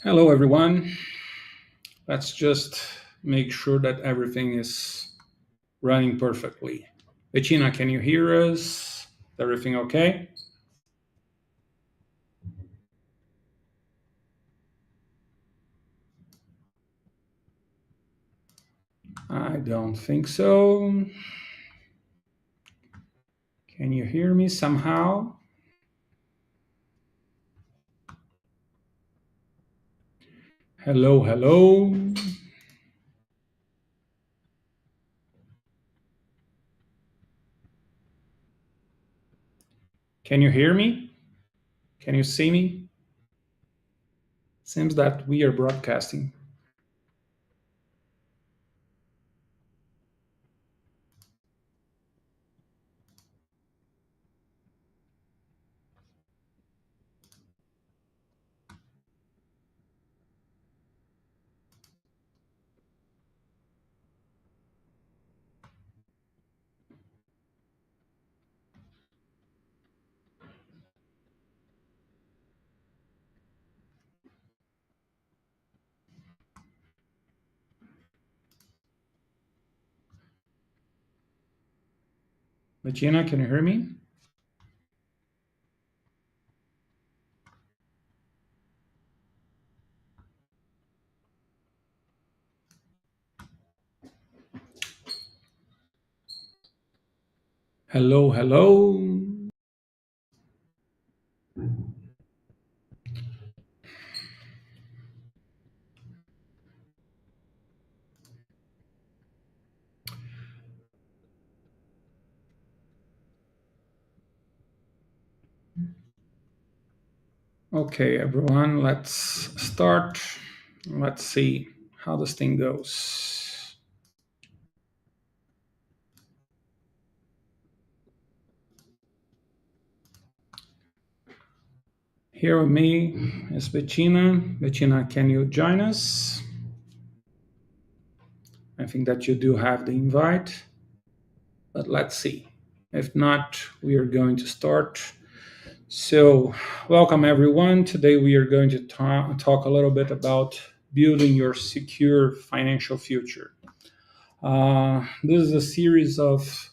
Hello, everyone. Let's just make sure that everything is running perfectly. Bettina, can you hear us? Is everything okay? I don't think so. Can you hear me somehow? Hello, hello. Can you hear me? Can you see me? Seems that we are broadcasting. Bettina, can you hear me? Hello, hello. Okay, everyone, let's start. Let's see how this thing goes. Here with me is Bettina. Bettina, can you join us? I think that you do have the invite, but let's see. If not, we are going to start. So, welcome everyone. Today we are going to talk a little bit about building your secure financial future. This is a series of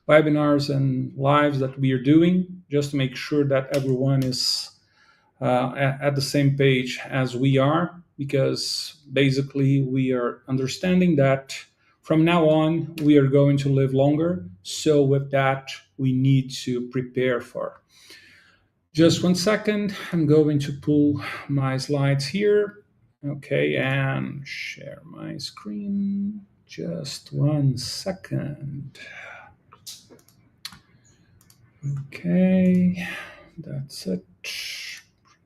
webinars and lives that we are doing just to make sure that everyone is at the same page as we are, because basically we are understanding that from now on we are going to live longer. So, with that, we need to prepare for. Just 1 second, I'm going to pull my slides here. Okay, and share my screen. Just 1 second. Okay, that's it.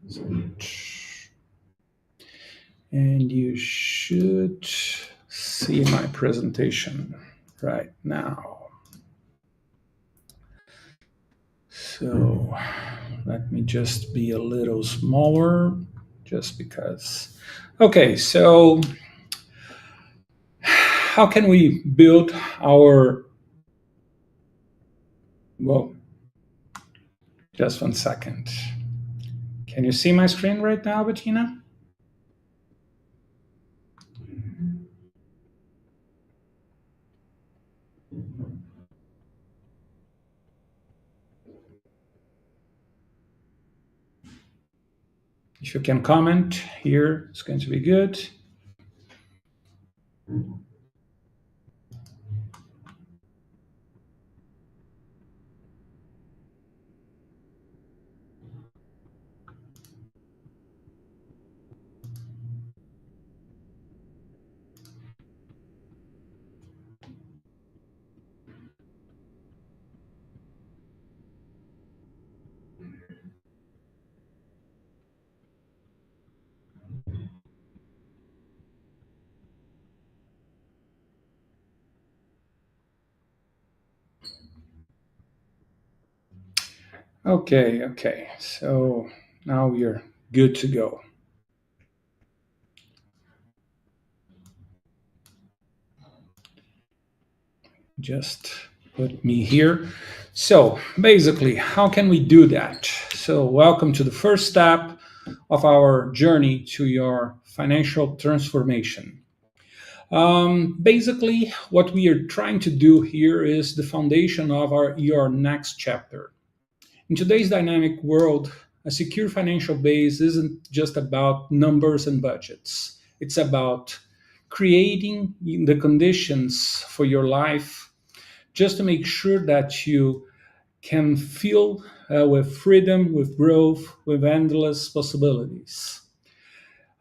Present. And you should see my presentation right now. So let me just be a little smaller, just because. Okay, so how can we build our, well, just 1 second. Can you see my screen right now, Bettina? If you can comment here, it's going to be good. Okay. So now we are good to go. Just put me here. So basically, how can we do that? So welcome to the first step of our journey to your financial transformation. Basically, what we are trying to do here is the foundation of your next chapter. In today's dynamic world, a secure financial base isn't just about numbers and budgets. It's about creating the conditions for your life just to make sure that you can feel with freedom, with growth, with endless possibilities.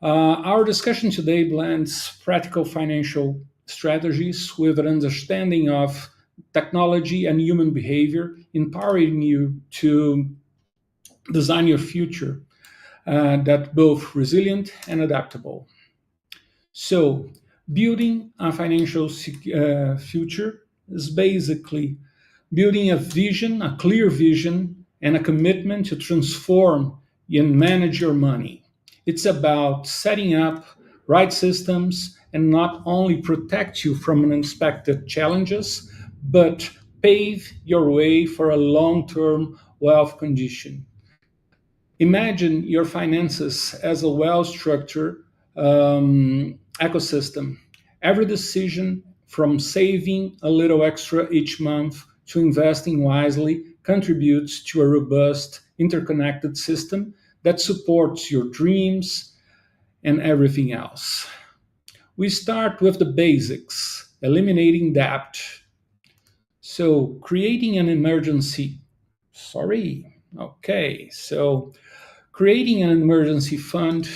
Our discussion today blends practical financial strategies with an understanding of technology and human behavior, empowering you to design your future that both resilient and adaptable. So, building a financial future is basically building a vision, a clear vision, and a commitment to transform and manage your money. It's about setting up right systems and not only protect you from unexpected challenges, but pave your way for a long term wealth condition. Imagine your finances as a well structured ecosystem. Every decision, from saving a little extra each month to investing wisely, contributes to a robust, interconnected system that supports your dreams and everything else. We start with the basics, eliminating debt. So, creating an emergency. Sorry. Okay. So, creating an emergency fund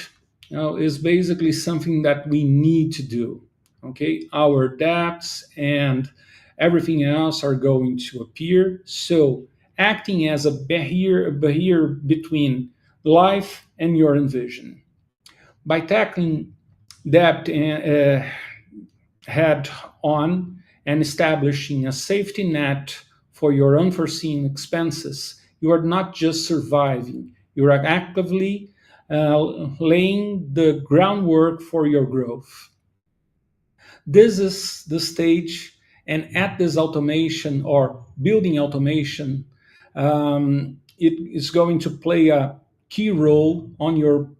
is basically something that we need to do. Okay, our debts and everything else are going to appear. So, acting as a barrier between life and your envision. By tackling debt head on and establishing a safety net for your unforeseen expenses, you are not just surviving, you are actively laying the groundwork for your growth. This is the stage, and at this automation or building automation, it is going to play a key role on your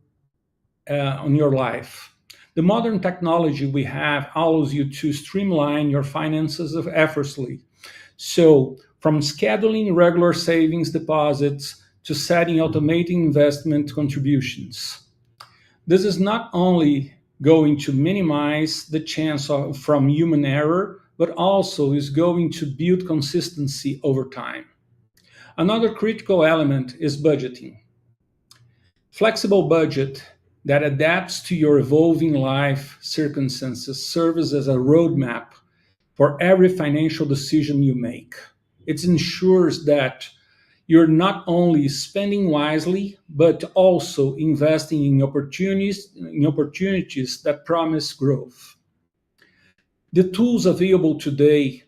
life. The modern technology we have allows you to streamline your finances effortlessly. So, from scheduling regular savings deposits to setting automating investment contributions. This is not only going to minimize the chance from human error, but also is going to build consistency over time. Another critical element is budgeting. Flexible budget that adapts to your evolving life circumstances serves as a roadmap for every financial decision you make. It ensures that you're not only spending wisely, but also investing in opportunities that promise growth. The tools available today,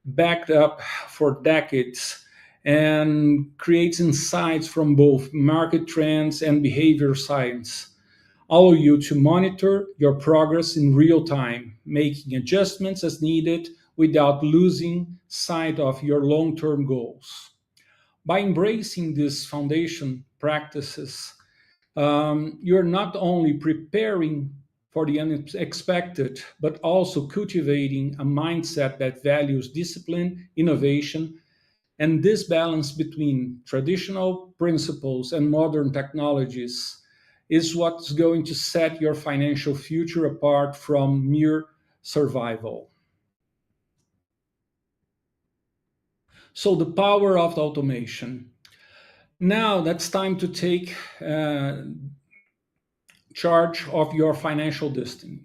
backed up for decades, and creates insights from both market trends and behavior science, allow you to monitor your progress in real time, making adjustments as needed without losing sight of your long term goals. By embracing these foundation practices, you're not only preparing for the unexpected, but also cultivating a mindset that values discipline, innovation, and this balance between traditional principles and modern technologies is what's going to set your financial future apart from mere survival. So, the power of the automation. Now that's time to take charge of your financial destiny.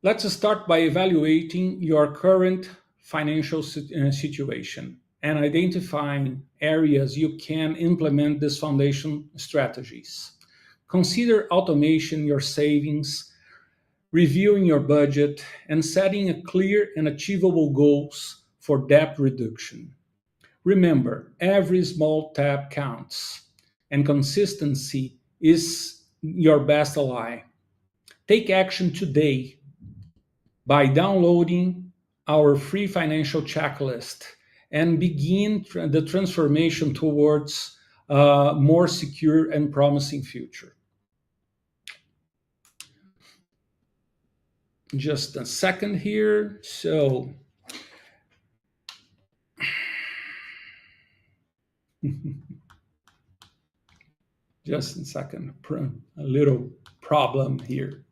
Let's start by evaluating your current financial situation and identifying areas you can implement these foundation strategies. Consider automation your savings, reviewing your budget, and setting a clear and achievable goals for debt reduction. Remember, every small tap counts, and consistency is your best ally. Take action today by downloading our free financial checklist and begin the transformation towards a more secure and promising future. Just a second here. So, just a second, a little problem here.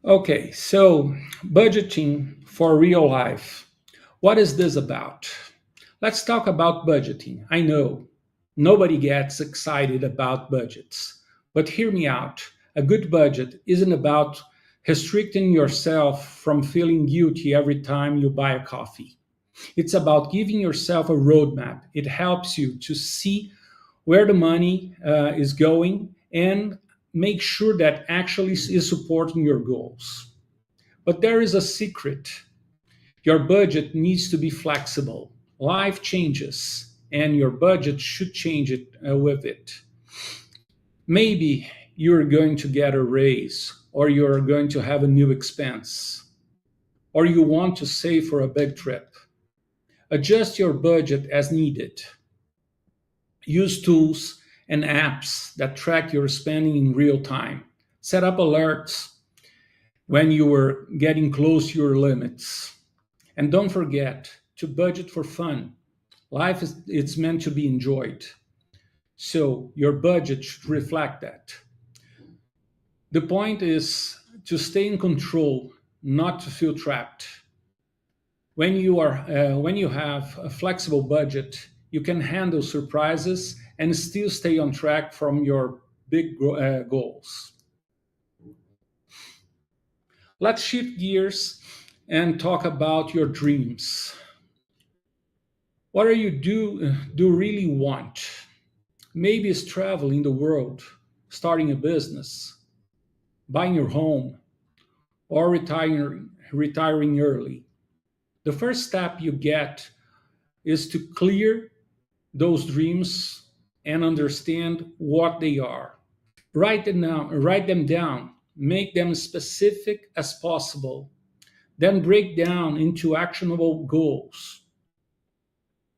Okay, so budgeting for real life. What is this about? Let's talk about budgeting. I know nobody gets excited about budgets, but hear me out. A good budget isn't about restricting yourself from feeling guilty every time you buy a coffee. It's about giving yourself a roadmap. It helps you to see where the money is going and make sure that actually is supporting your goals. But there is a secret. Your budget needs to be flexible. Life changes, and your budget should change it with it. Maybe you're going to get a raise, or you're going to have a new expense, or you want to save for a big trip. Adjust your budget as needed. Use tools and apps that track your spending in real time. Set up alerts when you are getting close to your limits. And don't forget to budget for fun. Life is it's meant to be enjoyed. So your budget should reflect that. The point is to stay in control, not to feel trapped. When you have a flexible budget, you can handle surprises and still stay on track from your big goals. Let's shift gears and talk about your dreams. What are you do really want? Maybe it's traveling the world, starting a business, buying your home, or retiring early. The first step you get is to clear those dreams and understand what they are. Write them down, make them specific as possible, then break down into actionable goals.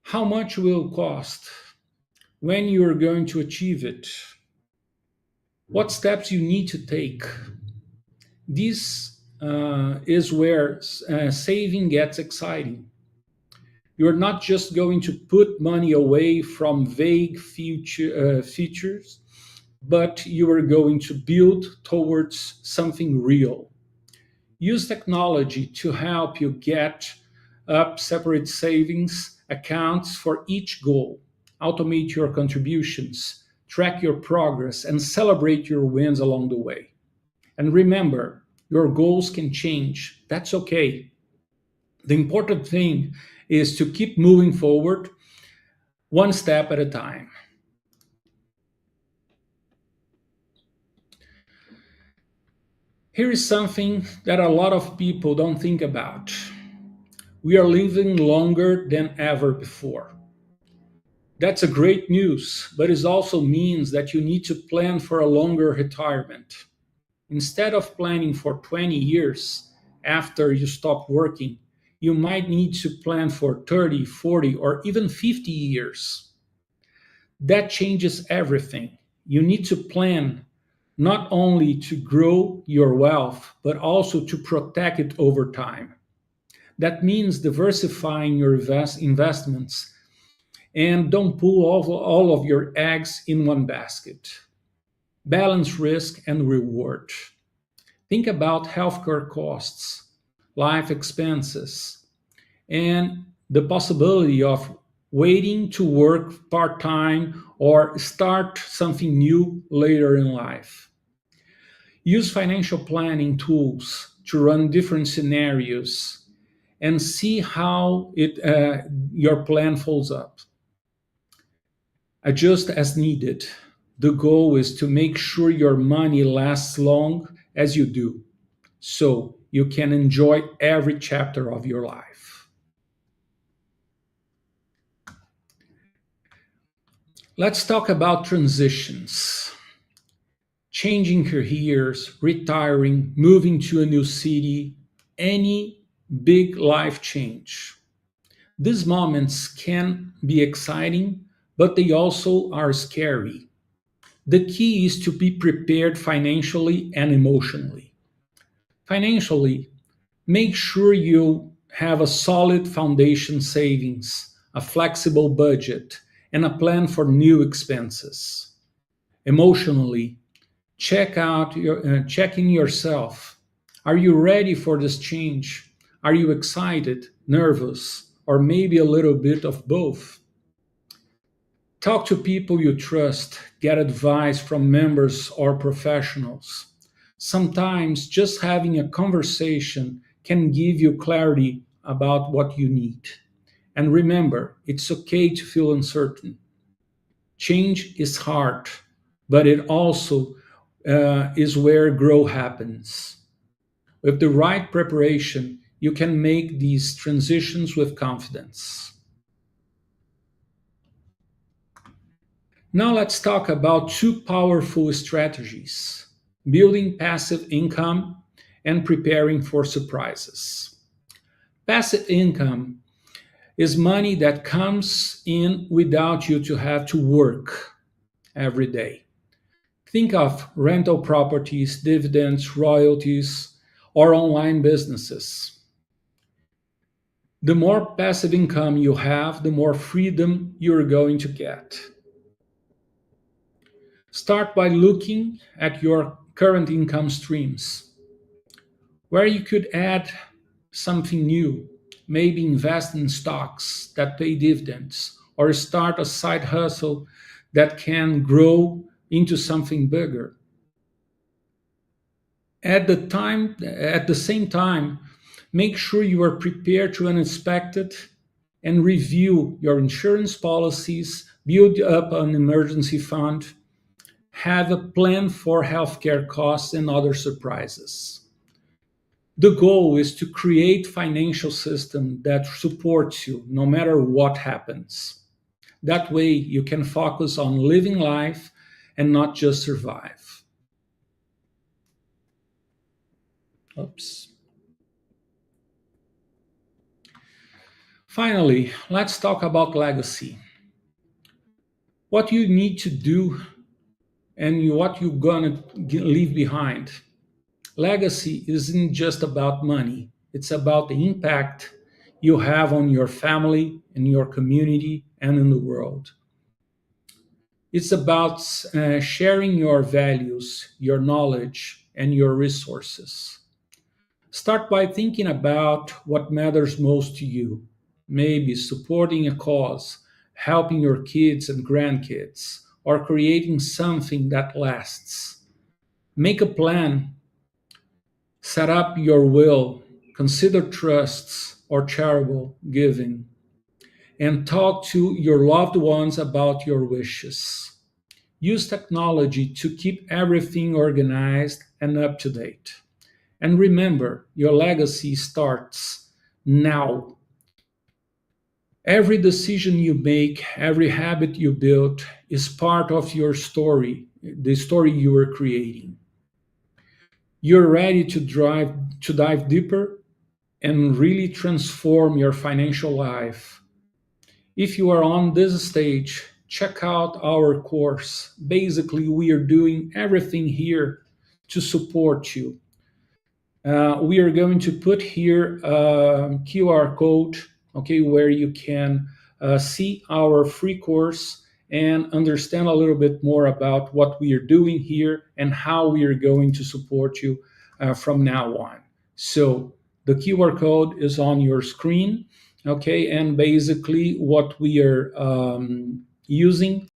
How much will it cost? When you are going to achieve it? What steps you need to take? This is where saving gets exciting. You're not just going to put money away from vague features, but you are going to build towards something real. Use technology to help you get up separate savings accounts for each goal. Automate your contributions, track your progress, and celebrate your wins along the way. And remember, your goals can change. That's okay. The important thing is to keep moving forward one step at a time. Here is something that a lot of people don't think about. We are living longer than ever before. That's a great news, but it also means that you need to plan for a longer retirement. Instead of planning for 20 years after you stop working, you might need to plan for 30, 40, or even 50 years. That changes everything. You need to plan not only to grow your wealth, but also to protect it over time. That means diversifying your investments and don't put all of your eggs in one basket. Balance risk and reward. Think about healthcare costs, life expenses, and the possibility of waiting to work part time or start something new later in life. Use financial planning tools to run different scenarios and see how your plan folds up. Adjust as needed. The goal is to make sure your money lasts long as you do, so you can enjoy every chapter of your life. Let's talk about transitions. Changing careers, retiring, moving to a new city, any big life change. These moments can be exciting, but they also are scary. The key is to be prepared financially and emotionally. Financially, make sure you have a solid foundation savings, a flexible budget, and a plan for new expenses. Emotionally, check in yourself. Are you ready for this change? Are you excited, nervous, or maybe a little bit of both? Talk to people you trust, get advice from members or professionals. Sometimes just having a conversation can give you clarity about what you need. And remember, it's okay to feel uncertain. Change is hard, but it also is where growth happens. With the right preparation, you can make these transitions with confidence. Now let's talk about two powerful strategies: building passive income and preparing for surprises. Passive income is money that comes in without you to have to work every day. Think of rental properties, dividends, royalties, or online businesses. The more passive income you have, the more freedom you're going to get. Start by looking at your current income streams, where you could add something new, maybe invest in stocks that pay dividends, or start a side hustle that can grow into something bigger. At the same time, make sure you are prepared to unexpected and review your insurance policies, build up an emergency fund, have a plan for healthcare costs and other surprises. The goal is to create financial system that supports you no matter what happens. That way you can focus on living life and not just survive. Oops. Finally, let's talk about legacy. What you need to do and what you're gonna leave behind. Legacy isn't just about money, it's about the impact you have on your family, in your community, and in the world. It's about sharing your values, your knowledge, and your resources. Start by thinking about what matters most to you. Maybe supporting a cause, helping your kids and grandkids, or creating something that lasts. Make a plan, set up your will, consider trusts or charitable giving, and talk to your loved ones about your wishes. Use technology to keep everything organized and up to date. And remember, your legacy starts now. Every decision you make, every habit you build is part of your story, the story you are creating. You're ready to dive deeper and really transform your financial life. If you are on this stage, check out our course. Basically, we are doing everything here to support you. We are going to put here a QR code, okay, where you can see our free course and understand a little bit more about what we are doing here and how we are going to support you from now on. So the QR code is on your screen, okay, and basically what we are using